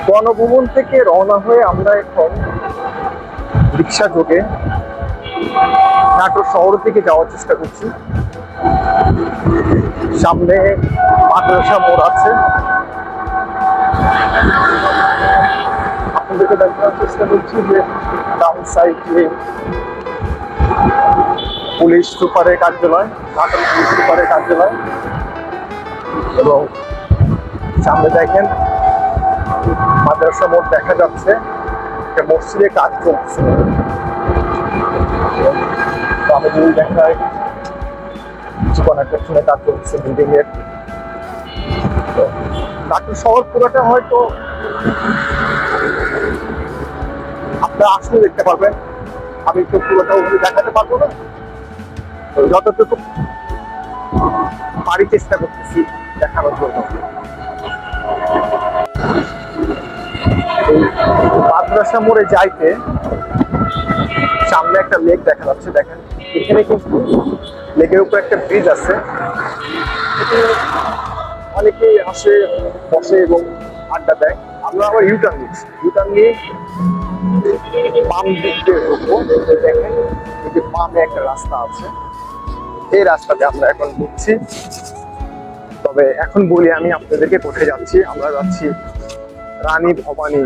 গণভবন থেকে রওনা হয়ে আমরা এখন রিক্সা যোগে নাটোর শহর থেকে যাওয়ার চেষ্টা করছি। সামনে মাদ্রাসা মোড় আছে, আপনাদেরকে দেখানোর চেষ্টা করছি যে ডাউন সাইডে পুলিশ সুপারের কার্যালয়, নাটোর পুলিশ সুপারের কার্যালয়, এবং সামনে দেখেন মাদ্রাসা মোড় দেখা যাচ্ছে। একটা মসজিদে কাজ চলছে, আমি যদি দেখাই কনেকশনে কাজ চলছে বিল্ডিং এর। নাটোর শহর পুরোটা হয়তো আপনারা আসলে দেখতে পারবেন, আমি তো পুরোটা ওগুলো দেখাতে পারবো না, যতটুকু পারি চেষ্টা করতেছি দেখানোর জন্য। মাদ্রাসা মোড়ে যাইতে সামনে একটা লেক দেখা যাচ্ছে, দেখেন এখানে কিন্তু লেকের উপর একটা ব্রিজ আছে, অনেকেই আসে বসে এবং আড্ডা দেয়। আমরা আবার ইউটার্ন নিচ্ছি, ইউটার্ন নিয়ে বাম দিক দিয়ে ঢুকবো। দেখেন এই যে বামে একটা রাস্তা আছে, এই রাস্তাতে আমরা এখন ঢুকছি। তবে এখন বলি আমি আপনাদেরকে কোথায় যাচ্ছি। আমরা যাচ্ছি রানী ভবানী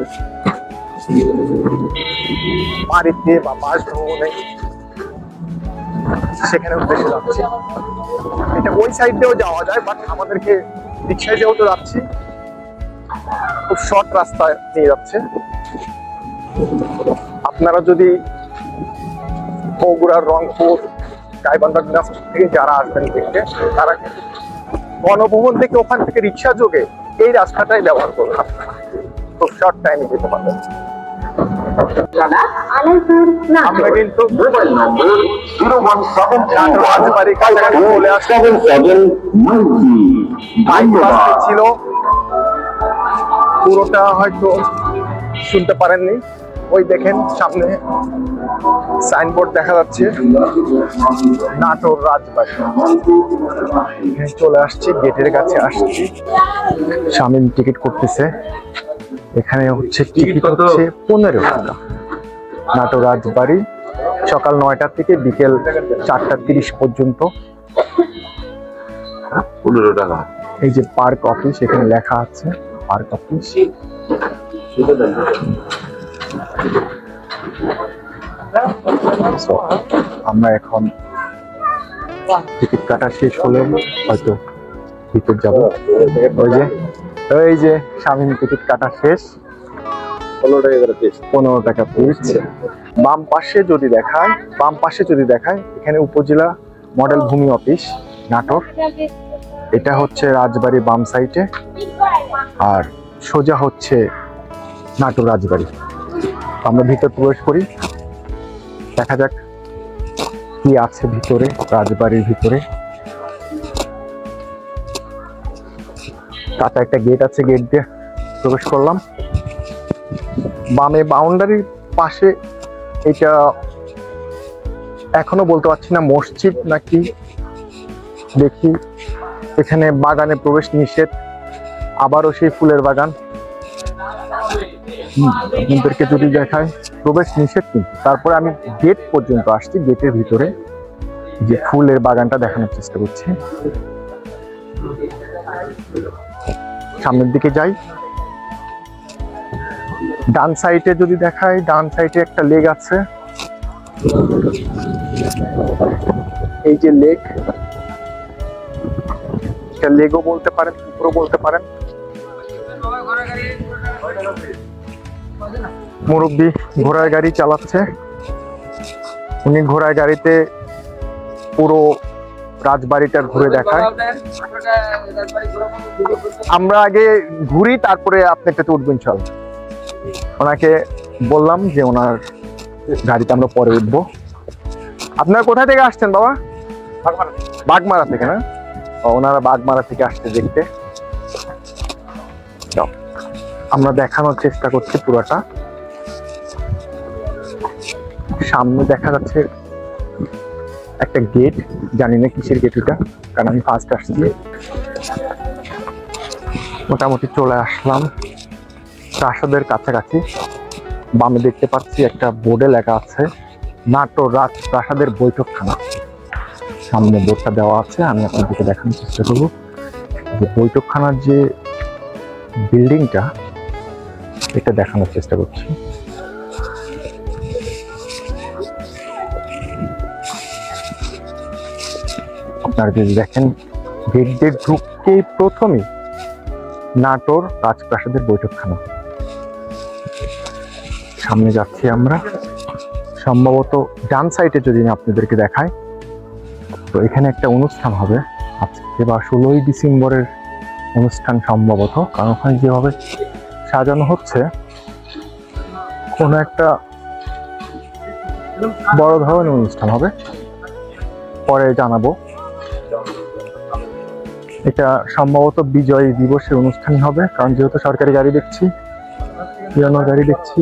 বাড়িতে বা বাসভবনে, সেখানে উদ্দেশ্যে যাচ্ছি। এটা ওই সাইড দিয়েও যাওয়া যায়, বাট আমাদেরকে রিক্সায় যেহেতু যাচ্ছি খুব শর্ট রাস্তা নিয়ে যাচ্ছে। আপনারা যদি বগুড়ার রংপুর গাইবান্ধা দিনাজপুর থেকে যারা আসবেন দেখতে, তারা গণভবন থেকে ওখান থেকে রিক্সা যোগে এই রাস্তাটাই ব্যবহার করবেন, খুব শর্ট টাইমে যেতে পারবেন। আমরা কিন্তু রাজবাড়ির কাছাকাছি চলে আসলাম। ছিল পুরোটা হয়তো শুনতে পারেননি, ওই দেখেন সামনে সাইনবোর্ড দেখা যাচ্ছে নাটোর রাজবাড়ি। চলে আসছি, গেটের কাছে আসছি, শামিল টিকিট করতেছে। এখানে হচ্ছে টিকিট হচ্ছে 15 টাকা। নাটোর রাজবাড়ি সকাল 9টা থেকে বিকেল 4:30 পর্যন্ত 15 টাকা। এই যে পার্ক অফিস, এখানে লেখা আছে পার্ক অফিস। আমরা এখন টিকিট কাটা শেষ হলে হয়তো ভিতর যাবো। ওই যে স্বামীর টিকিট কাটা শেষ, 15 টাকা পিস। বাম পাশে যদি দেখায় এখানে উপজেলা মডেল ভূমি অফিস নাটোর। এটা হচ্ছে রাজবাড়ি বাম সাইডে, আর সোজা হচ্ছে নাটোর রাজবাড়ি। আমরা ভিতর প্রবেশ করি, দেখা যাক কি আছে ভিতরে, রাজবাড়ির ভিতরে। কাঁচা একটা গেট আছে, গেট দিয়ে প্রবেশ করলাম। বামে বাউন্ডারির পাশে এটা এখনো বলতে পারছি না মসজিদ নাকি, দেখি এখানে বাগানে প্রবেশ নিষেধ, আবারও সেই ফুলের বাগান। আপনাদেরকে যদি দেখায় প্রবেশ নিষেধ, কিন্তু তারপরে আমি গেট পর্যন্ত আসছি, গেটের ভিতরে যে ফুলের বাগানটা দেখানোর চেষ্টা করছি। সামনের দিকে যাই, ডান সাইডে যদি দেখাই, ডান সাইডে একটা লেক আছে। এই যে লেক, এটা লেগও বলতে পারেন, পুকুরও বলতে পারেন। মুরব্বি ঘোড়ার গাড়ি চালাচ্ছে, উনি ঘোড়ার গাড়িতে পুরো রাজবাড়িটা ঘুরে দেখায়। আমরা আগে ঘুরি, তারপরে আপনি এটাতে উঠবেন। চল, ওনাকে বললাম যে ওনার গাড়িতে আমরা পরে উঠবো। আপনারা কোথা থেকে আসছেন বাবা? বাগমারা থেকে না? ওনারা বাগমারা থেকে আসছে দেখতে। আমরা দেখানোর চেষ্টা করছি পুরোটা। সামনে দেখা যাচ্ছে একটা গেট, জানি না কিসের গেট এটা, কারণ আমি ফার্স্ট আসছি। মোটামুটি চলে আসলাম প্রাসাদের কাছাকাছি। বামে দেখতে পাচ্ছি একটা বোর্ডে লেখা আছে নাটোর রাজপ্রাসাদের বৈঠকখানা। সামনে বোর্ডটা দেওয়া আছে, আমি আপনাদেরকে দেখানোর চেষ্টা করবো যে বৈঠকখানার যে বিল্ডিংটা, এটা দেখানোর চেষ্টা করছি। আপনারা যদি দেখেন, গেট দিয়ে ঢুকে প্রথমেই নাটোর রাজপ্রাসাদের বৈঠকখানা। সামনে যাচ্ছি আমরা, সম্ভবত ডান সাইডে যদি আপনাদেরকে দেখায়, তো এখানে একটা অনুষ্ঠান হবে আজকে বা 16ই ডিসেম্বরের অনুষ্ঠান সম্ভবত, কারণ ওখানে যেভাবে সাজানো হচ্ছে কোনো একটা বড় ধরনের অনুষ্ঠান হবে, পরে জানাবো। এটা সম্ভবত বিজয় দিবসের অনুষ্ঠান হবে, কারণ যেহেতু সরকারি গাড়ি দেখছি, পুরানো গাড়ি দেখছি।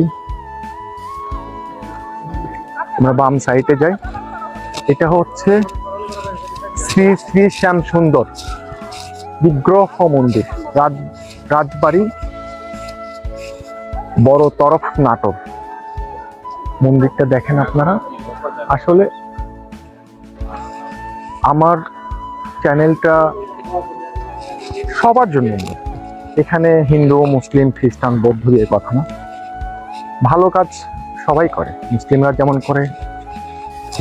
আমরা বাম সাইডে যাই, এটা হচ্ছে শ্রী শ্রী শ্যাম সুন্দর বিগ্রহ মন্দির, রাজবাড়ি বড় তরফ নাটোর। মন্দিরটা দেখেন আপনারা। আসলে আমার চ্যানেলটা সবার জন্য, এখানে হিন্দু, মুসলিম, খ্রিস্টান, বৌদ্ধ দিয়ে কথা না। ভালো কাজ সবাই করে, মুসলিমরা যেমন করে,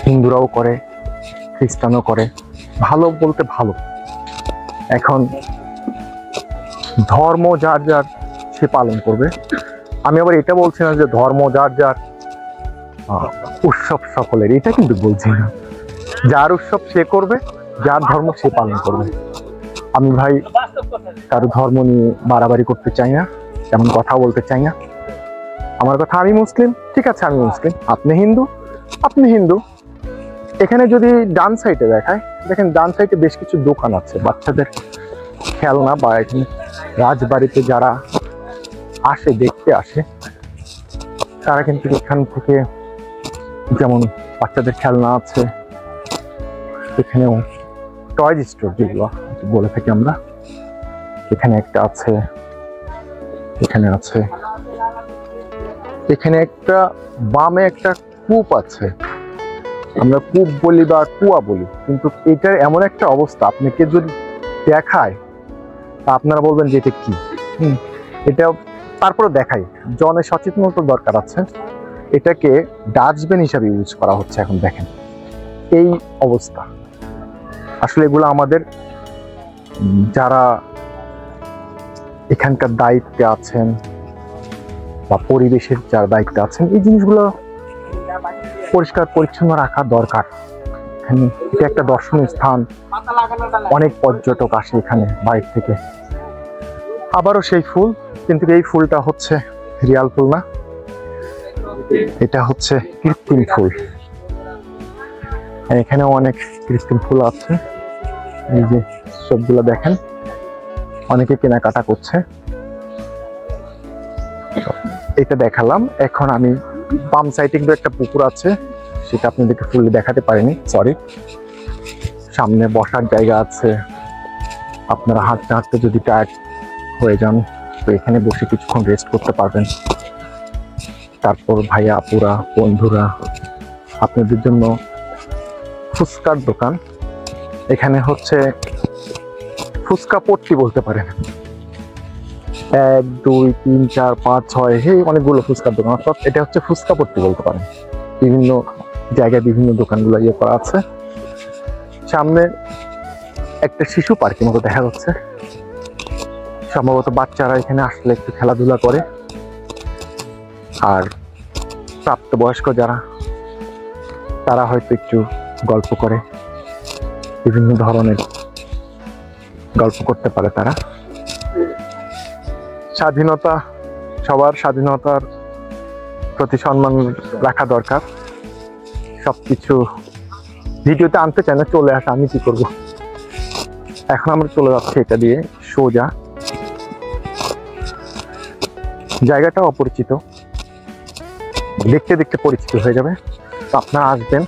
হিন্দুরাও করে, খ্রিস্টানও করে। ভালো বলতে ভালো। এখন ধর্ম যার যার সে পালন করবে। আমি আবার এটা বলছি না যে ধর্ম যার যার উৎসব সকলের, এটা কিন্তু বলছি না। যার উৎসব সে করবে, যার ধর্ম সে পালন করবে। আমি ভাই কারো ধর্ম নিয়ে বাড়াবাড়ি করতে চাই না, তেমন কথা বলতে চাই না। আমার কথা, আমি মুসলিম, ঠিক আছে আমি মুসলিম, আপনি হিন্দু, আপনি হিন্দু। এখানে যদি ডান সাইডে দেখায়, দেখেন ডান সাইডে বেশ কিছু দোকান আছে বাচ্চাদের খেলনা, বা এখানে রাজবাড়িতে যারা আসে, দেখতে আসে, তারা কিন্তু এখান থেকে, যেমন বাচ্চাদের খেলনা আছে, এখানেও টয়েজ স্টোর যেগুলো বলে থাকি আমরা, এখানে একটা আছে, এখানে আছে, এখানে একটা বামে একটা কূপ আছে, আমরা কূপ বলি বা কুয়া বলি, কিন্তু এটার এমন একটা অবস্থা আপনাকে যদি দেখায় তা আপনারা বলবেন যে এটা কি। এটা তারপরে দেখাই, জনের সচেতনতা দরকার আছে। এটাকে ডাস্টবিন হিসাবে ইউজ করা হচ্ছে এখন। দেখেন এই অবস্থা। আসলে এগুলো আমাদের যারা এখানকার দায়িত্বে আছেন বা পরিবেশের যারা দায়িত্বে আছেন, এই জিনিসগুলো পরিষ্কার পরিচ্ছন্ন রাখা দরকার। এখানে এটা একটা দর্শনীয় স্থান, অনেক পর্যটক আসে এখানে বাইরে থেকে। আবারও সেই ফুল, কিন্তু এই ফুলটা হচ্ছে রিয়াল ফুল না, এটা হচ্ছে কৃত্রিম ফুল। এখানেও অনেক কৃত্রিম ফুল আছে, এই যে সবগুলো দেখেন, অনেকে কেনাকাটা করছে। এটা দেখালাম। এখন আমি বাম সাইডে কিন্তু একটা পুকুর আছে, সেটা আপনাদেরকে ফুললি দেখাতে পারিনি, সরি। সামনে বসার জায়গা আছে, আপনারা হাঁটতে হাঁটতে যদি টায়ার্ড হয়ে যান তো এখানে বসে কিছুক্ষণ রেস্ট করতে পারবেন। তারপর ভাইয়া, আপুরা, বন্ধুরা, আপনাদের জন্য ফুচকার দোকান। এখানে হচ্ছে ফুচকা পট্টি বলতে পারেন। 1 2 3 4 5 6 অনেকগুলো ফুচকার দোকান, অর্থাৎ এটা হচ্ছে ফুচকা পট্টি বলতে পারেন। বিভিন্ন জায়গায় বিভিন্ন দোকানগুলো ইয়ে করা আছে। সামনে একটা শিশু পার্কের মতো দেখা যাচ্ছে, সম্ভবত বাচ্চারা এখানে আসলে একটু খেলাধুলা করে, আর প্রাপ্তবয়স্ক যারা তারা হয়তো একটু গল্প করে, বিভিন্ন ধরনের গল্প করতে পারে তারা। স্বাধীনতা, সবার স্বাধীনতার প্রতি সম্মান রাখা দরকার। সবকিছু ভিডিওতে আনতে চাই না, চলে আসে, আমি কি করব। এখন আমরা চলে যাচ্ছি এটা দিয়ে সোজা। জায়গাটা অপরিচিত, দেখতে দেখতে পরিচিত হয়ে যাবে। তো আপনারা আসবেন,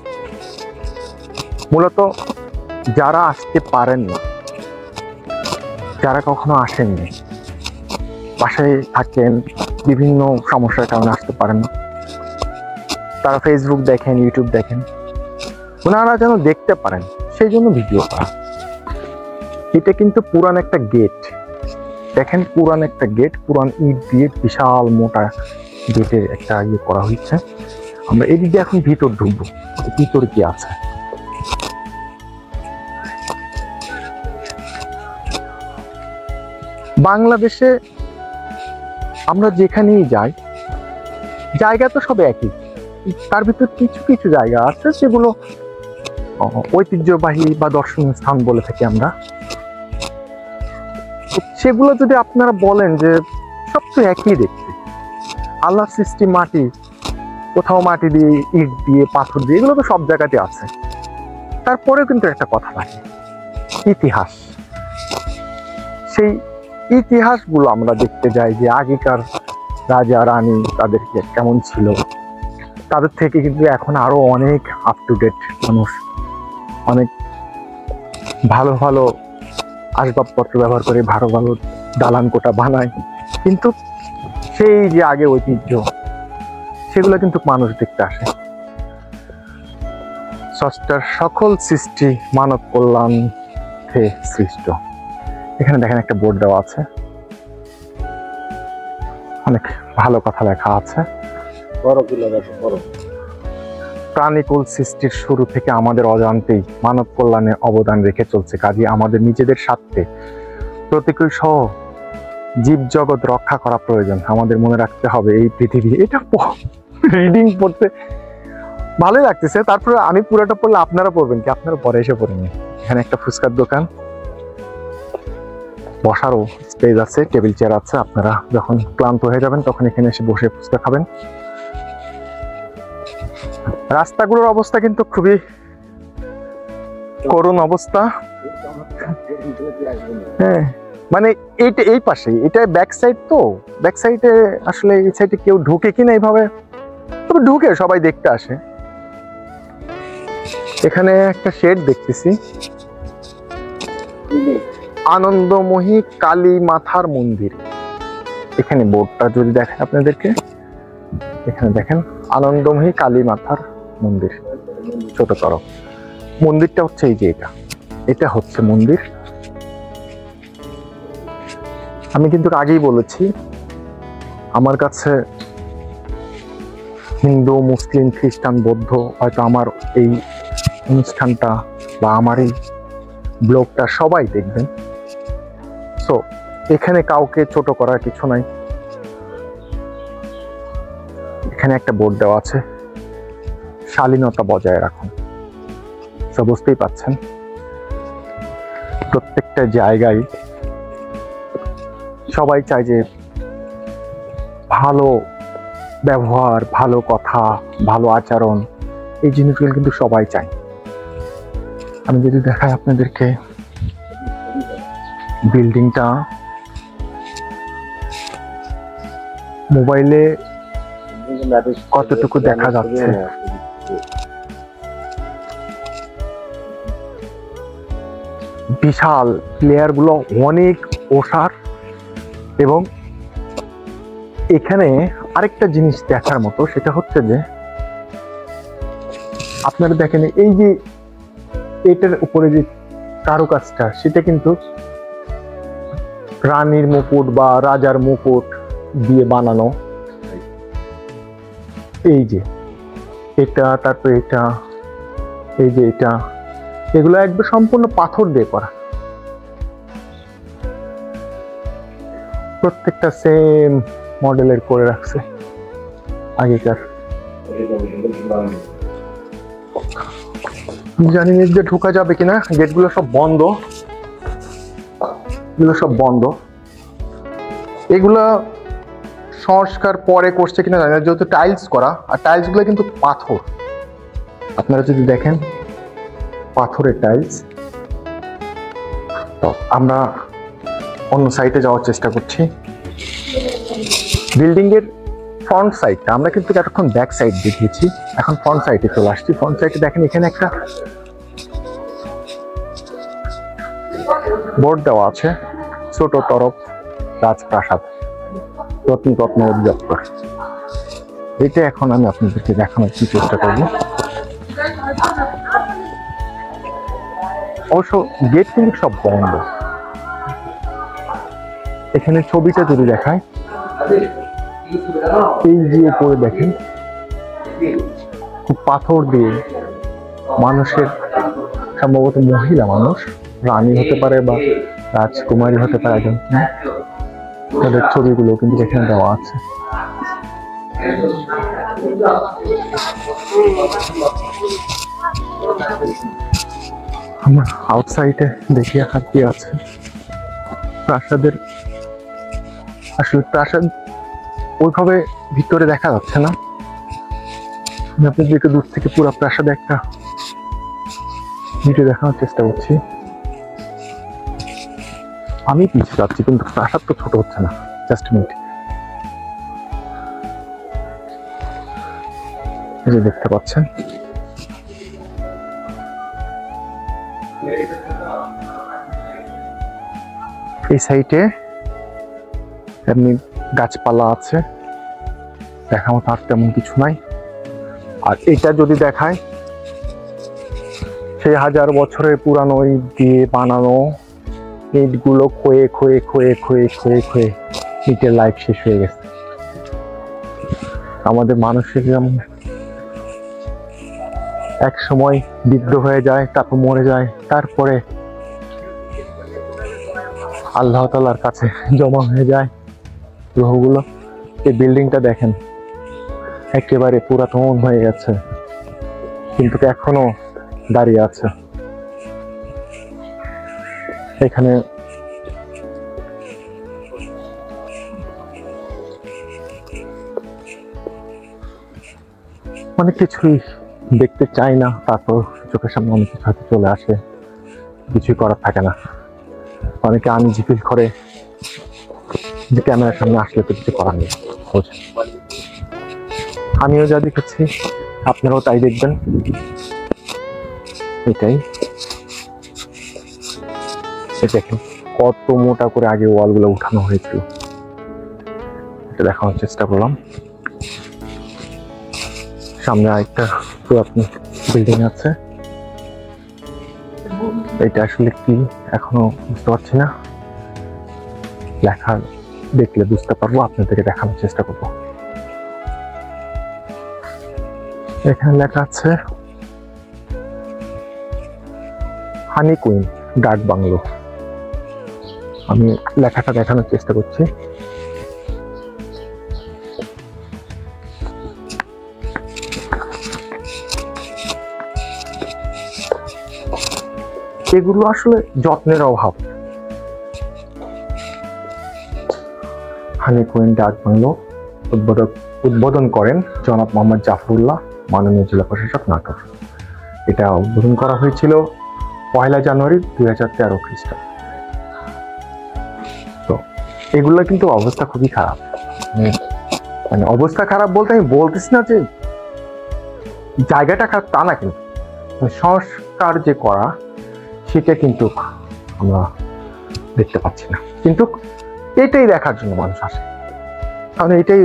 মূলত যারা আসতে পারেন না, যারা কখনো আসেননি, বাসায় থাকেন, বিভিন্ন সমস্যার কারণে আসতে পারেন না, তারা ফেসবুক দেখেন, ইউটিউব দেখেন, ওনারা যেন দেখতে পারেন সেই জন্য ভিডিও করা। এটা কিন্তু পুরান একটা গেট, দেখেন পুরান একটা গেট, পুরান ইট দিয়ে বিশাল মোটা গেটের একটা ইয়ে করা হয়েছে। আমরা এদিকে এখন ভিতর ঢুকবো, ভিতরে কি আছে। বাংলাদেশে আমরা যেখানেই যাই, জায়গা তো সব একই, তার ভিতর কিছু কিছু জায়গা আছে যেগুলো ঐতিহ্যবাহী বা দর্শনীয় স্থান বলে থাকি আমরা। সেগুলো যদি আপনারা বলেন যে সব তো একই দেখতে, আল্লাহর সৃষ্টি মাটি, কোথাও মাটি দিয়ে, ইট দিয়ে, পাথর দিয়ে, এগুলো তো সব জায়গাতে আছে। তারপরেও কিন্তু একটা কথা থাকে, ইতিহাস। সেই ইতিহাসগুলো আমরা দেখতে যাই যে আগেকার রাজা রানী তাদের কেমন ছিল, তাদের থেকে কিন্তু এখন আরো অনেক আপ টু ডেট মানুষ অনেক ভালো ভালো আসবাবপত্র ব্যবহার করে ভালো ভালো দালান কোঠা বানায়, কিন্তু সেই যে আগে ঐতিহ্য সেগুলো কিন্তু মানুষ দেখতে আসে। স্রষ্টার সকল সৃষ্টি মানব কল্যাণে সৃষ্ট। এখানে দেখেন একটা বোর্ড দেওয়া আছে, অনেক ভালো কথা লেখা আছে। প্রাণীকুল সৃষ্টির শুরু থেকে আমাদের অজান্তেই মানব কল্যাণে অবদান রেখে চলছে, কাজে আমাদের নিজেদের স্বার্থে প্রতিকূল সহ জীব জগৎ রক্ষা করা প্রয়োজন। আমাদের মনে রাখতে হবে এই পৃথিবী, এটা রিডিং পড়তে ভালোই লাগতেছে, তারপরে আমি পুরোটা পড়লে আপনারা পড়বেন কি, আপনারা পরে এসে পড়েন। এখানে একটা ফুচকার দোকান, বসারও স্পেস আছে, টেবিল চেয়ার আছে, আপনারা যখন ক্লান্ত হয়ে যাবেন তখন এখানে এসে বসে ফুচকা খাবেন। রাস্তাগুলোর অবস্থা কিন্তু খুবই করুণ অবস্থা। হ্যাঁ, মানে এইটা এই পাশে, এটা ব্যাক সাইড, তো ব্যাক সাইডে আসলে এই সাইডে কেউ ঢুকে কিনা এইভাবে, তবে ঢুকে সবাই দেখতে আসে। এখানে একটা শেড দেখতেছি, আনন্দময়ী কালী মাথার মন্দির। এখানে বোর্ডটা যদি দেখেন আপনাদেরকে, এখানে দেখেন আনন্দময়ী কালী মাথার মন্দির, ছোটতর মন্দিরটা হচ্ছে এই যে এটা হচ্ছে মন্দির। আমি কিন্তু আগেই বলেছি, আমার কাছে হিন্দু, মুসলিম, খ্রিস্টান, বৌদ্ধ হয়তো আমার এই অনুষ্ঠানটা বা আমার এই ব্লগটা সবাই দেখবেন। সো এখানে কাউকে ছোট করার কিছু নাই। এখানে একটা বোর্ড দেওয়া আছে, শালীনতা বজায় রাখুন। সো বুঝতেই পাচ্ছেন, প্রত্যেকটা জায়গায় সবাই চায় যে ভালো ব্যবহার, ভালো কথা, ভালো আচরণ, এই জিনিসগুলো কিন্তু সবাই চায়। আমি যদি দেখাই আপনাদেরকে বিল্ডিংটা, মোবাইলে কতটুকু দেখা যাচ্ছে, বিশাল প্লেয়ার গুলো অনেক ওষার। এবং এখানে আরেকটা জিনিস দেখার মতো, সেটা হচ্ছে যে আপনারা দেখেন এই যে এটার উপরে যে কারুকাজটা, সেটা কিন্তু রানীর মুকুট বা রাজার মুকুট দিয়ে বানানো। এই যে এটা, তারপরে এটা, এই যে এটা, এগুলো একদম সম্পূর্ণ পাথর দিয়ে করা, প্রত্যেকটা সেম মডেলের করে রাখছে আগেকার। জানি না যে ঢোকা যাবে কিনা, গেটগুলো সব বন্ধ, এগুলো সব বন্ধ। এগুলা সংস্কার পরে করছে কিনা জানি না, যেহেতু টাইলস করা, আর টাইলস গুলো কিন্তু পাথর। আপনারা যদি দেখেন পাথরের টাইলস। তো আমরা অন্য সাইডে যাওয়ার চেষ্টা করছি। বিল্ডিং এর ফ্রন্ট সাইডটা আমরা কিন্তু এতক্ষণ ব্যাক সাইড দেখিয়েছি, এখন ফ্রন্ট সাইডে চলে আসছি। ফ্রন্ট সাইডে দেখেন এখানে একটা বোর্ড দেওয়া আছে, ছোট তরফ রাজপ্রাসাদ রত্ন অধিদপ্তর। এটা এখন আমি আপনাদেরকে দেখানোর কি চেষ্টা করবো। অবশ্য গেট কিন্তু সব বন্ধ। এখানে ছবিটা যদি দেখায়, এই যে উপরে দেখেন পাথর দিয়ে মানুষের, সম্ভবত মহিলা মানুষ, রানী হতে পারে বা রাজকুমারী হতে পারে, একজন তাদের ছবিগুলো কিন্তু এখানে দেওয়া আছে। আমরা আউটসাইডে দেখি আর কি আছে। প্রাসাদের আসলে প্রাসাদ ওইভাবে ভিতরে দেখা যাচ্ছে না, আমি আপনাদেরকে দূর থেকে পুরো প্রাসাদে একটা ভিডিও দেখানোর চেষ্টা করছি। আমি পিছিয়ে যাচ্ছি কিন্তু প্রাসাদ তো ছোট হচ্ছে না। জাস্ট মিনিট, এই যে দেখতে পাচ্ছেন এই সাইডে এমনি গাছপালা আছে, দেখার মতো আর তেমন কিছু নাই। আর এটা যদি দেখায়, সেই 1000 বছরের পুরানো ইট দিয়ে বানানো, ইটগুলো ক্ষয়ে ক্ষয়ে ক্ষয়ে ক্ষয়ে ক্ষয়ে ক্ষয়ে ইটের লাইফ শেষ হয়ে গেছে। আমাদের মানুষের যেমন এক সময় বৃদ্ধ হয়ে যায়, তারপর মরে যায়, তারপরে আল্লাহ তাআলার কাছে জমা হয়ে যায় গ্রহগুলো। এই বিল্ডিংটা দেখেন একেবারে পুরাতন হয়ে গেছে, কিন্তু এখনো দাঁড়িয়ে আছে। এখানে অনেক কিছুই দেখতে চাই না, তারপর চোখের সামনে অনেক কিছু হয়তো চলে আসে, কিছুই করার থাকে না। অনেকে আনইজি ফিল করে যে ক্যামেরার সামনে আসলে তো কিছু করার নেই। আমিও যা দেখেছি আপনারাও তাই দেখবেন, এটাই। দেখেন কত মোটা করে আগে ওয়ালগুলো উঠানো হয়েছিল, এটা দেখানোর চেষ্টা করলাম। সামনে আরেকটা পুরাতন বিল্ডিং আছে, এটা আসলে কি এখনো বুঝতে পারছি না, লেখা দেখলে বুঝতে পারবো, আপনাদেরকে দেখানোর চেষ্টা করবো। এখানে লেখা আছে হানি কুইন ডাক বাংলো। আমি লেখাটা দেখানোর চেষ্টা করছি। এগুলো আসলে যত্নের অভাব। হানি কুইন ডাক বাংলো উদ্বোধন করেন জনাব মোহাম্মদ জাফরুল্লাহ, মাননীয় জেলা প্রশাসক, নাটোর। এটা উদ্বোধন করা হয়েছিল 1 জানুয়ারি 2013 খ্রিস্টাব্দে। তো এগুলো কিন্তু অবস্থা খুবই খারাপ। মানে অবস্থা খারাপ বলতে আমি বলতেছি না যে জায়গাটা খারাপ, তা না, কিন্তু সংস্কার যে করা সেটা কিন্তু আমরা দেখতে পাচ্ছি না। কিন্তু এটাই দেখার জন্য মানুষ আসে, কারণ এটাই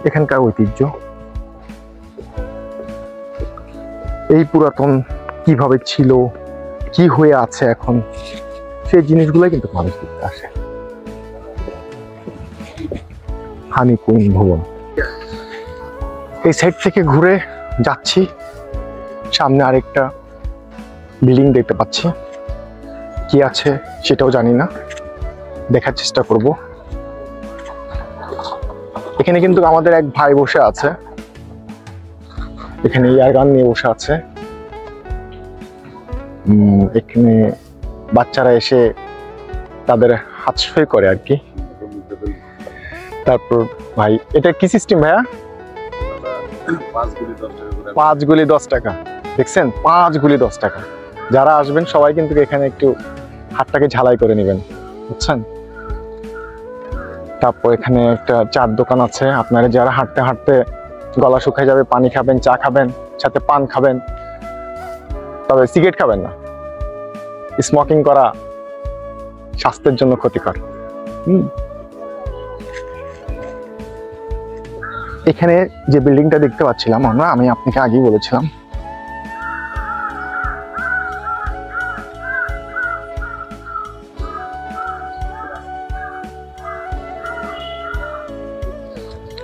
এখানকার ঐতিহ্য। এই পুরাতন কিভাবে ছিল, কি হয়ে আছে এখন, সেই জিনিসগুলো কিন্তু মানুষ দেখতে আসে। হানি কুইন ভবন। এই সাইড থেকে ঘুরে যাচ্ছি, সামনে আরেকটা বিল্ডিং দেখতে পাচ্ছি, কি আছে সেটাও জানি না, দেখার চেষ্টা করব। এখানে কিন্তু আমাদের এক ভাই বসে আছে, এখানে ইয়ারগান নিয়ে বসে আছে। এখানে বাচ্চারা এসে তাদের হাতছুঁই করে আর কি। তারপর ভাই এটা কি সিস্টেম ভাইয়া? 5 গুলি 10 টাকা, দেখছেন 5 গুলি 10 টাকা। যারা আসবেন সবাই কিন্তু এখানে একটু হাতটাকে ঝালাই করে নেবেন, বুঝছেন। তারপর এখানে একটা চার দোকান আছে, আপনারা যারা হাঁটতে হাঁটতে গলা শুকিয়ে যাবে, পানি খাবেন, চা খাবেন, সাথে পান খাবেন, তবে সিগারেট খাবেন না, স্মোকিং করা স্বাস্থ্যের জন্য ক্ষতিকর। এখানে যে বিল্ডিংটা দেখতে পাচ্ছিলাম আমরা, আমি আপনাকে আগেই বলেছিলাম,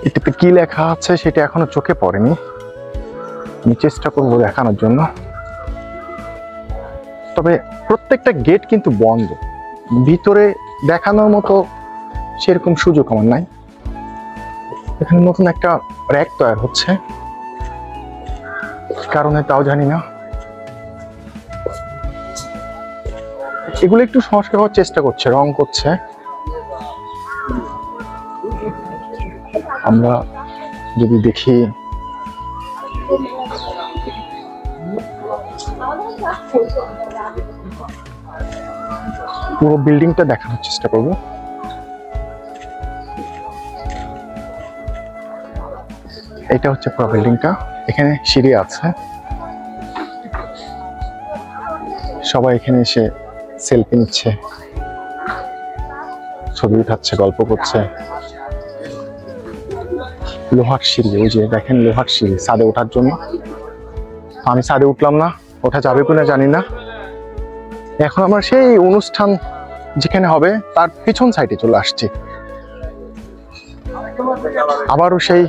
এটাতে কি লেখা আছে সেটা এখনো চোখে পড়েনি, আমি চেষ্টা করবো দেখানোর জন্য। তবে প্রত্যেকটা গেট কিন্তু বন্ধ, ভিতরে দেখানোর মতো সেরকম সুযোগ আমার নাই। এখানে নতুন একটা র্যাক তৈরি হচ্ছে, কারণে তাও জানি না। এগুলো একটু সংস্কার করার চেষ্টা করছে, রং করছে। আমরা যদি দেখি পুরো বিল্ডিংটা দেখানোর চেষ্টা করব। এটা হচ্ছে পুরো বিল্ডিংটা, এখানে সিঁড়ি আছে, সবাই এখানে এসে সেলফি নিচ্ছে, ছবি উঠাচ্ছে, গল্প করছে। লোহার সিঁড়ি, ওই যে দেখেন লোহার সিঁড়ি ছাদে ওঠার জন্য। আমি ছাদে উঠলাম না, ওঠা যাবে কিনা জানি না। এখন আমরা সেই অনুষ্ঠান যেখানে হবে তার পিছন সাইডে চলে আসছি, আবারও সেই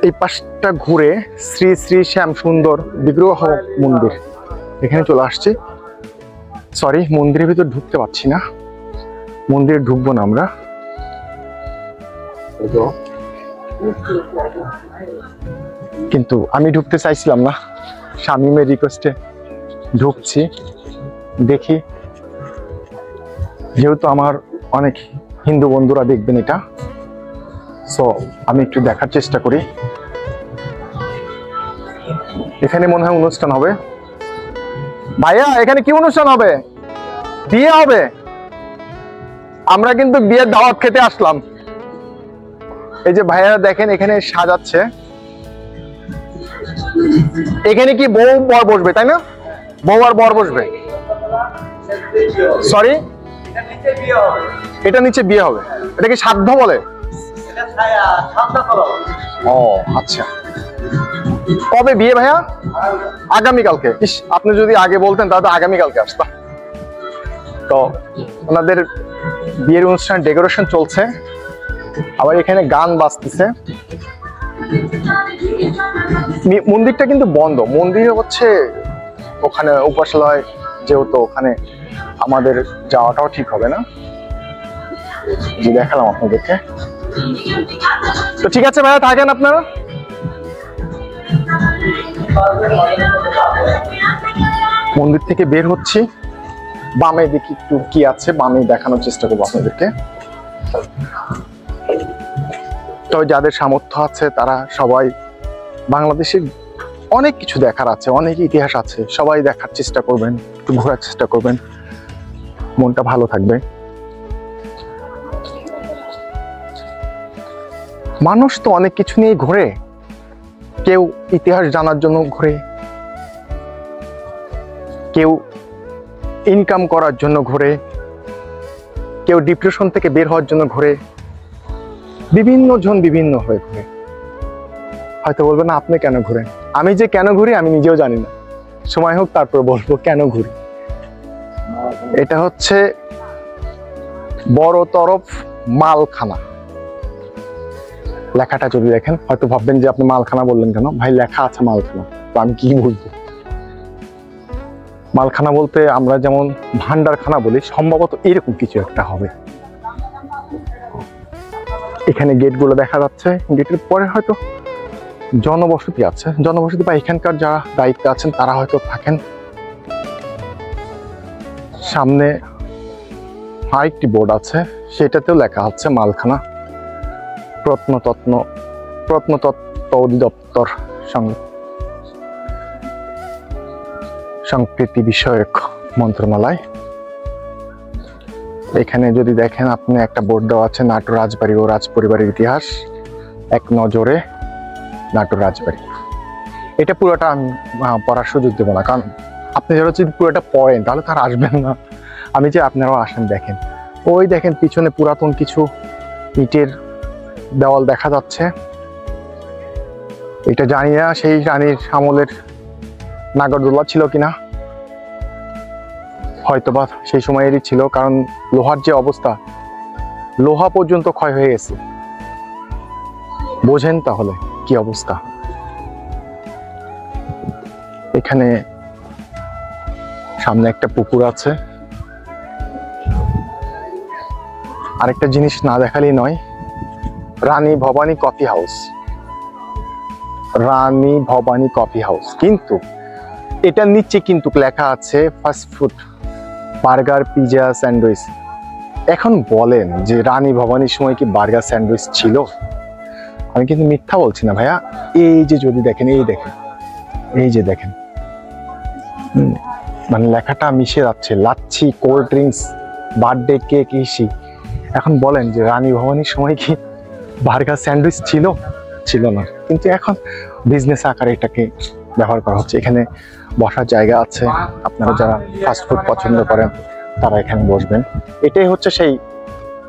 এই পাশটা ঘুরে শ্রী শ্রী শ্যাম সুন্দর বিগ্রহ মন্দির এখানে চলে আসছি। সরি, মন্দিরের ভিতর ঢুকতে পারছি না, মন্দিরে ঢুকবো না আমরা। কিন্তু আমি ঢুকতে চাইছিলাম না, শামীমের রিকোয়েস্টে ঢুকছি। দেখি, যেহেতু আমার অনেক হিন্দু বন্ধুরা দেখবেন এটা, সো আমি একটু দেখার চেষ্টা করি। এখানে মনে হয় অনুষ্ঠান হবে। ভাইয়া এখানে কি অনুষ্ঠান হবে? বিয়ে হবে। আমরা কিন্তু বিয়ের দাওয়াত খেতে আসলাম। এই যে ভাইয়ারা দেখেন এখানে সাজাচ্ছে। এখানে কি বউ বর বসবে তাই না? বউ আর বর বসবে। সরি, এটা নিচে বিয়ে হবে। এটা কি শ্রাদ্ধ বলে? ও আচ্ছা, কবে বিয়ে ভাইয়া? আগামীকালকে। ইস, আপনি যদি আগে বলতেন তাহলে আগামীকালকে আসতাম। তো ওনাদের বিয়ের অনুষ্ঠান ডেকোরেশন চলছে, আবার এখানে গান বাজতেছে। মন্দিরটা কিন্তু বন্ধ, মন্দির হচ্ছে ওখানে উপাসালয়, যেহেতু ওখানে আমাদের যাওয়াটাও ঠিক হবে না। দেখালাম আপনাদেরকে। তো ঠিক আছে ভাইয়া, থাকেন আপনারা। মন্দির থেকে বের হচ্ছি, বামে দেখি একটু কি আছে, বামে দেখানোর চেষ্টা করবো আপনাদেরকে। তবে যাদের সামর্থ্য আছে তারা সবাই, বাংলাদেশের অনেক কিছু দেখার আছে, অনেক ইতিহাস আছে, সবাই দেখার চেষ্টা করবেন, একটু ঘোরার চেষ্টা করবেন, মনটা ভালো থাকবে। মানুষ তো অনেক কিছু নিয়ে ঘোরে, কেউ ইতিহাস জানার জন্য ঘোরে, কেউ ইনকাম করার জন্য ঘোরে, কেউ ডিপ্রেশন থেকে বের হওয়ার জন্য ঘোরে, বিভিন্ন জন বিভিন্ন হয়ে ঘুরে। হয়তো বলবেন না আপনি কেন ঘুরেন, আমি যে কেন ঘুরি আমি নিজেও জানি না, সময় হোক তারপর বলবো কেন ঘুরি। এটা হচ্ছে বড় তরফ মালখানা, লেখাটা যদি দেখেন হয়তো ভাববেন যে আপনি মালখানা বললেন কেন, ভাই লেখা আছে মালখানা, তো আমি কি বলবো। মালখানা বলতে আমরা যেমন ভান্ডারখানা বলি, সম্ভবত এরকম কিছু একটা হবে। এখানে গেটগুলো দেখা যাচ্ছে, গেটের পরে হয়তো জনবসতি আছে, জনবসতি বা এখানকার যারা দায়িত্বে আছেন তারা হয়তো থাকেন। সামনে আরেকটি বোর্ড আছে, সেটাতেও লেখা আছে মালখানা, প্রত্নতত্ত্ব অধিদপ্তর সংস্কৃতি বিষয়ক মন্ত্রণালয়। এখানে যদি দেখেন আপনি একটা বোর্ড দেওয়া আছে, নাটোর রাজবাড়ি ও রাজ পরিবারের ইতিহাস, এক নজরে নাটোর রাজবাড়ি। এটা পুরোটা আমি পড়ার সুযোগ দেবো না, কারণ আপনি যারা যদি পুরোটা পড়েন তাহলে তার আসবেন না। আমি যে আপনারাও আসেন, দেখেন ওই দেখেন পিছনে পুরাতন কিছু ইটের দেওয়াল দেখা যাচ্ছে। এটা জানি না সেই রানীর আমলের নাগরদোলা ছিল কিনা, হয়তোবা সেই সময়েরই ছিল, কারণ লোহার যে অবস্থা, লোহা পর্যন্ত ক্ষয় হয়ে গেছে, বোঝেন তাহলে কি অবস্থা। এখানে সামনে একটা পুকুর আছে। আরেকটা জিনিস না দেখালেই নয়, রানী ভবানী কফি হাউস, রানী ভবানী কফি হাউস, কিন্তু এটার নিচে কিন্তু লেখা আছে fast food, burger, pizza, sandwich. এখন বলেন যে রানী ভবানীর সময় কি বার্গার স্যান্ডউইচ ছিল? আমি কিন্তু মিথ্যা বলছি না ভাইয়া। এই যে যদি দেখেন, এই দেখেন, এই যে দেখেন, মানে লেখাটা মিশে যাচ্ছে, lassi, cold drinks, birthday cake, EC. এখন বলেন যে রানী ভবানীর সময় কি বার্গার স্যান্ডউইচ ছিল? ছিল না, কিন্তু এখন বিজনেস আকারে এটাকে ব্যবহার করা হচ্ছে। এখানে বসার জায়গা আছে, আপনারা যারা ফাস্ট ফুড পছন্দ করেন তারা এখানে বসবেন। এটাই হচ্ছে সেই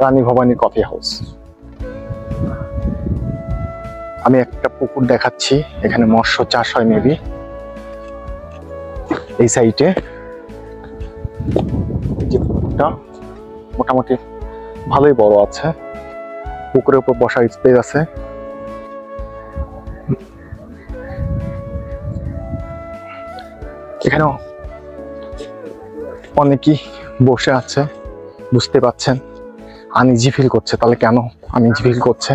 রানী ভবানী কফি হাউস। আমি একটা পুকুর দেখাচ্ছি, এখানে মৎস্য চাষ হয় মেবি। এই সাইডে যে পুকুরটা মোটামুটি ভালোই বড় আছে, পুকুরের উপর বসার স্পেস আছে। এখানেও অনেকেই বসে আছে, বুঝতে পাচ্ছেন আনইজি ফিল করছে। তাহলে কেন আনইজি ফিল করছে?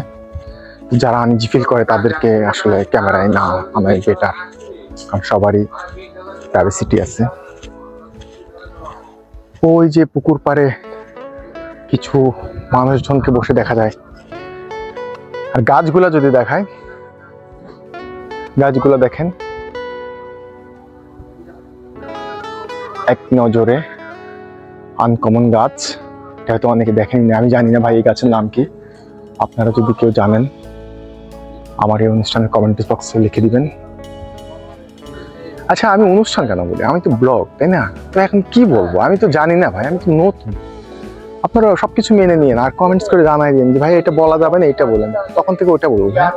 যারা আনইজি ফিল করে তাদেরকে আসলে ক্যামেরায় না আনাই বেটার, কারণ সবারই প্রাইভেসিটি আছে। ওই যে পুকুর পাড়ে কিছু মানুষজনকে বসে দেখা যায়। আর গাছগুলা যদি দেখায়, গাছগুলো দেখেন, এক নজরে আনকমন গাছ। এটা হয়তো অনেকে দেখেনি, আমি জানি না ভাই এই গাছের নাম কি। আপনারা যদি কেউ জানেন আমার এই অনুষ্ঠানের কমেন্ট বক্সে লিখে দিবেন। আচ্ছা, আমি অনুষ্ঠান কেন বলি? আমি তো ব্লগ, তাই না? তো এখন কি বলবো? আমি তো জানি না ভাই, আমি তো নতুন। আপনারা সবকিছু মেনে নিয়েন আর কমেন্টস করে জানাই দিন যে ভাই এটা বলা যাবে না, এটা বলেন, তখন থেকে ওটা বলবো। হ্যাঁ,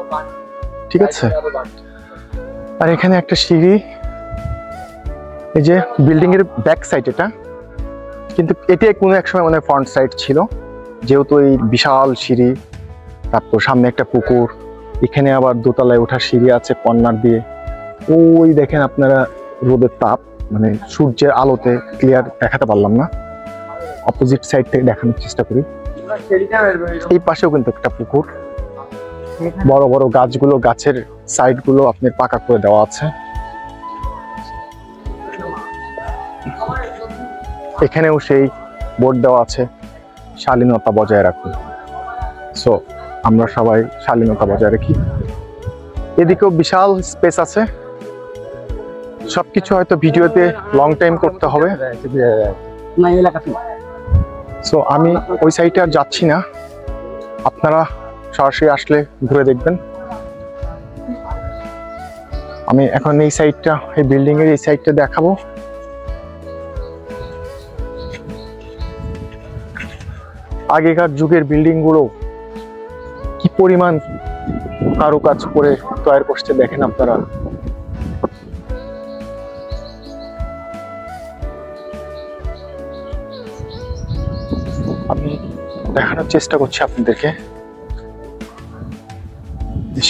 ঠিক আছে। আর এখানে একটা সিঁড়ি, এই যে বিল্ডিং এর ব্যাক সাইড এটা, কিন্তু এটাই কোনো এক সময় মানে ফ্রন্ট সাইড ছিল, যেহেতু এই বিশাল সিঁড়ি, তারপর সামনে একটা পুকুর, এখানে আবার দোতলায় ওঠার সিঁড়ি আছে কর্নার দিয়ে। ওই দেখেন আপনারা রোদের তাপ, মানে সূর্যের আলোতে ক্লিয়ার দেখাতে পারলাম না, অপোজিট সাইড থেকে দেখানোর চেষ্টা করি। এই পাশেও কিন্তু একটা পুকুর, বড় বড় গাছগুলো, গাছের সাইড গুলো আপনার পাকা করে দেওয়া আছে। এখানেও সেই বোর্ড দেওয়া আছে, শালীনতা বজায় রাখুন। সো আমরা সবাই শালীনতা বজায় রাখি। এদিকেও বিশাল স্পেস আছে, সবকিছু হয়তো ভিডিওতে লং টাইম করতে হবে। সো আমি ওই সাইডে আর যাচ্ছি না, আপনারা সরাসরি আসলে ঘুরে দেখবেন। আমি এখন এই সাইডটা, এই বিল্ডিং এর এই সাইডটা দেখাবো। আগেকার যুগের বিল্ডিং গুলো কি পরিমাণ কারুকাজ করে তৈরি করছে দেখেন আপনারা। আমি দেখানোর চেষ্টা করছি আপনাদেরকে।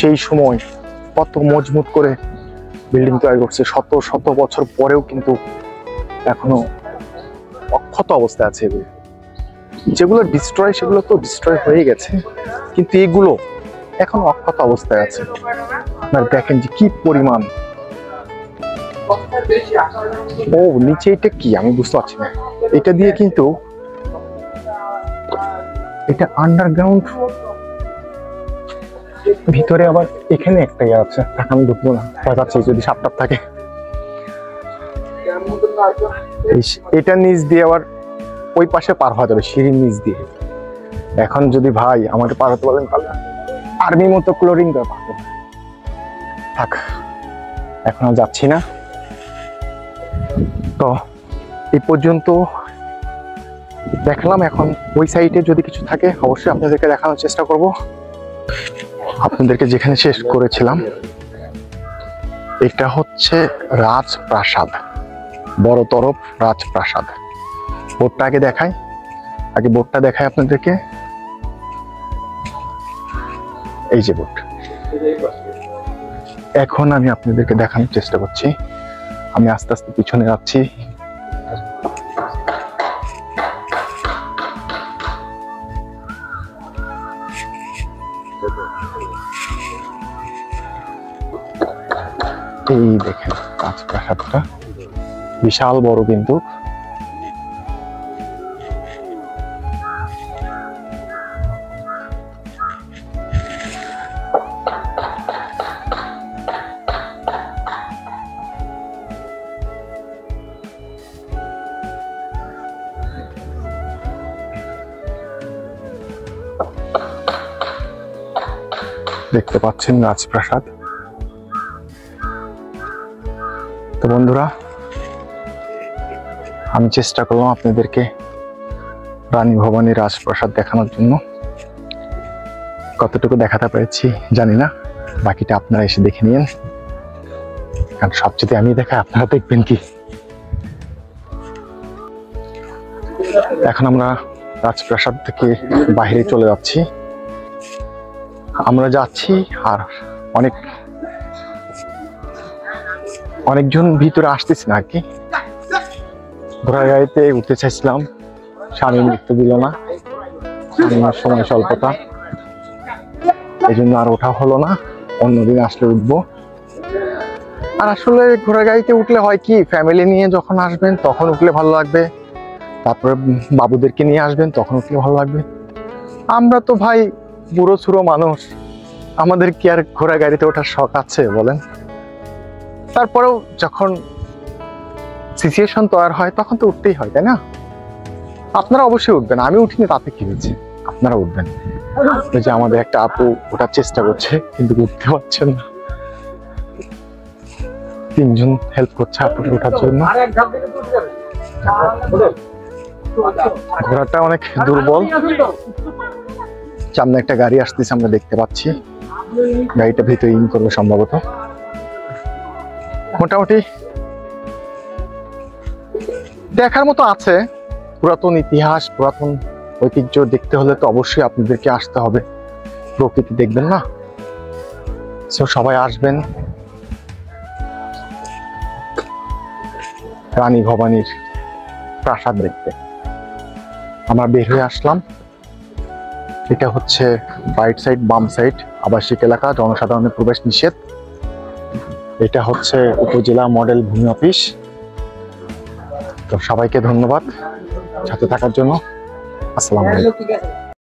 সেই সময় কত মজবুত করে বিল্ডিং তৈরি করছে, শত শত বছর পরেও কিন্তু এখনো অক্ষত অবস্থায় আছে। এগুলো যেগুলো ডিস্ট্রয় সেগুলো তো ডিস্ট্রয় হয়ে গেছে, কিন্তু এগুলো এখন অক্ষত অবস্থায় আছে। আপনারা দেখেন যে কি পরিমাণ। ও নিচে এটা কি আমি বুঝতে পারছি না। এটা দিয়ে কিন্তু এটা আন্ডারগ্রাউন্ড, ভিতরে আবার এখানে একটা ইয়ে আছে, তাকে আমি ঢুকবো না, দেখাচ্ছি যদি সাপটাপ থাকে। এটা নিচ দিয়ে আবার ওই পাশে পার হওয়া যাবে সিঁড়ির নিচ দিয়ে। এখন যদি ভাই আমাকে পার হতে বলেন তাহলে আর্মি মতো ক্লোরিং করে পারবো। থাক, এখন আর যাচ্ছি না। তো এই পর্যন্ত দেখলাম, এখন ওই সাইডে যদি কিছু থাকে অবশ্যই আপনাদেরকে দেখানোর চেষ্টা করব। আপনাদেরকে যেখানে শেষ করেছিলাম, এটা হচ্ছে রাজপ্রাসাদ, বড় তরফ রাজপ্রাসাদ। বোর্ডটা আগে দেখাই, বোর্ডটা দেখাই আপনাদেরকে। এই যে বোর্ড, এখন আমি আপনাদেরকে দেখানোর চেষ্টা করছি। আমি আস্তে আস্তে পিছনে যাচ্ছি। এই দেখেন রাজপ্রাসাদটা বিশাল বড়, কিন্তু দেখতে পাচ্ছেন রাজপ্রাসাদ। তো বন্ধুরা, আমি চেষ্টা করলাম আপনাদেরকে রানী ভবানী রাজপ্রাসাদ দেখানোর জন্য। কতটুকু দেখাতে পেরেছি জানি না, বাকিটা আপনারা এসে দেখে নিন, কারণ সব যদি আমি দেখাই আপনারা দেখবেন কি। এখন আমরা রাজপ্রাসাদ থেকে বাইরে চলে যাচ্ছি। আমরা যাচ্ছি আর অনেকজন ভিতরে আসতেছে না আর কি। ঘোড়ার গাড়িতে উঠতে চাইছিলাম, স্বামী মৃত্যু দিল না, স্বামীর সময় স্বল্পতা, এই জন্য আর ওঠা হলো না। অন্যদিন আসলে উঠবো। আর আসলে ঘোড়ার গাড়িতে উঠলে হয় কি, ফ্যামিলি নিয়ে যখন আসবেন তখন উঠলে ভালো লাগবে, তারপরে বাবুদেরকে নিয়ে আসবেন তখন উঠলে ভালো লাগবে। আমরা তো ভাই বুড়ো ছুড়ো মানুষ, আমাদের কি আর ঘোড়া গাড়িতে ওঠার শখ আছে বলেন? তারপরেও যখন সিচুয়েশন তৈরি হয় তখন তো উঠতেই হয়, তাই না? আপনারা অবশ্যই উঠবেন, আমি উঠিনি তাতে কি হয়েছে, আপনারা উঠবেন। যে আমাদের একটা আপু ওঠার চেষ্টা করছে কিন্তু উঠতে পারছেন না, 3 জন হেল্প করছে আপুকে ওঠার জন্য। ঘোড়াটা অনেক দুর্বল। সামনে একটা গাড়ি আসতেছে, আমরা দেখতে পাচ্ছি। গাড়িটা ভিতরে ইন করবে সম্ভবত। মোটামুটি দেখার মতো আছে। পুরাতন ইতিহাস, পুরাতন ঐতিহ্য দেখতে হলে তো অবশ্যই আপনাদেরকে আসতে হবে, প্রকৃতি দেখবেন না। সো সবাই আসবেন রানী ভবানীর প্রাসাদ দেখতে। আমরা বের হয়ে আসলাম। এটা হচ্ছে রাইট সাইড, বাম সাইড আবাসিক এলাকা, জনসাধারণের প্রবেশ নিষেধ। এটা হচ্ছে উপজেলা মডেল ভূমি অফিস। তো সবাইকে ধন্যবাদ সাথে থাকার জন্য। আসসালামু আলাইকুম।